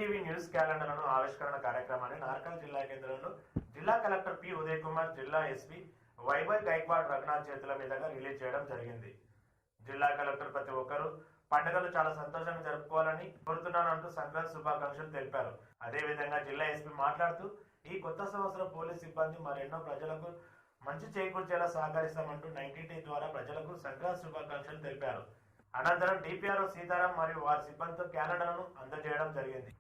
TV news క్యాలెండర్లను ఆవిష్కరణ కార్యక్రమాన్ని నార్కల్ జిల్లా కేంద్రంలో జిల్లా కలెక్టర్ పి ఉదయ్ కుమార్, జిల్లా ఎస్పీ వైభవ్ గైక్వాడ్ రఘునాథ్ చేతుల మీదుగా రిలీజ్ చేయడం జరిగింది. జిల్లా కలెక్టర్ ప్రతి ఒక్కరూ పండుగలు చాలా సంతోషంగా జరుపుకోవాలని కోరుతున్నానంటూ సంక్రాంతి శుభాకాంక్షలు తెలిపారు. అదేవిధంగా జిల్లా ఎస్పీ మాట్లాడుతూ ఈ కొత్త సంవత్సరం పోలీస్ సిబ్బంది మరెన్నో ప్రజలకు మంచి చేకూర్చేలా సహకరిస్తామంటూ 90T ద్వారా ప్రజలకు సంక్రాంతి శుభాకాంక్షలు తెలిపారు. అనంతరం డిపిఆర్ఓ సీతారాం మరియు వారి సిబ్బందితో క్యాలెండర్ను అందజేయడం జరిగింది.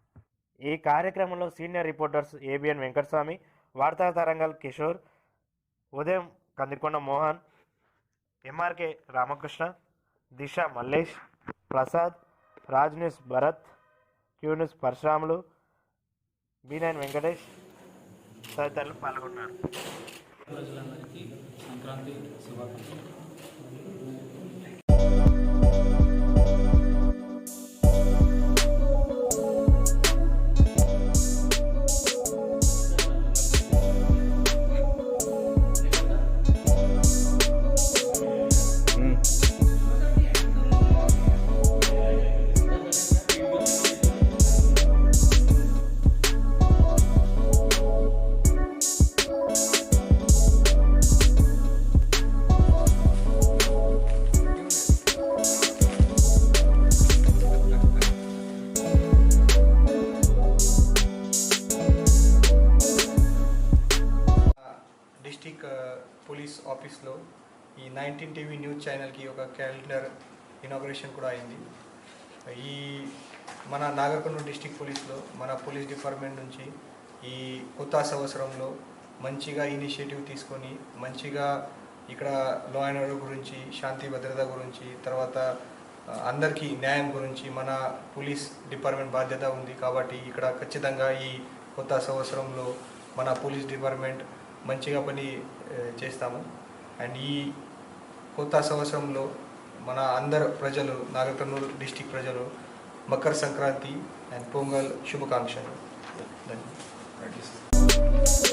ఈ కార్యక్రమంలో సీనియర్ రిపోర్టర్స్ ఏబిఎన్ వెంకటస్వామి, వార్తా Tarangal Kishore, Udayam Kandikonda Mohan, MRK Ramakrishna, Disha Mallesh, Prasad, Raj news Bharath, Q news Parasuramulu, B9 Venkatesh తదితరులు పాల్గొన్నారు. ప్రజలందరికీ సంక్రాంతి శుభాకాంక్షలు. డిస్టిక్ పోలీస్ ఆఫీస్లో ఈ 19TV న్యూస్ ఛానల్కి ఒక క్యాలెండర్ ఇనాగ్రేషన్ కూడా అయింది. ఈ మన నాగర్కర్నూలు డిస్టిక్ పోలీస్లో మన పోలీస్ డిపార్ట్మెంట్ నుంచి ఈ కొత్త సంవత్సరంలో మంచిగా ఇనిషియేటివ్ తీసుకొని మంచిగా ఇక్కడ లా అండ్ ఆర్డర్ గురించి, శాంతి భద్రత గురించి, తర్వాత అందరికీ న్యాయం గురించి మన పోలీస్ డిపార్ట్మెంట్ బాధ్యత ఉంది. కాబట్టి ఇక్కడ ఖచ్చితంగా ఈ కొత్త సంవత్సరంలో మన పోలీస్ డిపార్ట్మెంట్ మంచిగా పని చేస్తాము. అండ్ ఈ కొత్త సంవత్సరంలో మన అందరు ప్రజలు, నాగర్కర్నూలు డిస్టిక్ ప్రజలు మకర సంక్రాంతి అండ్ పొంగల్ శుభాకాంక్షలు. ధన్యవాదాలు.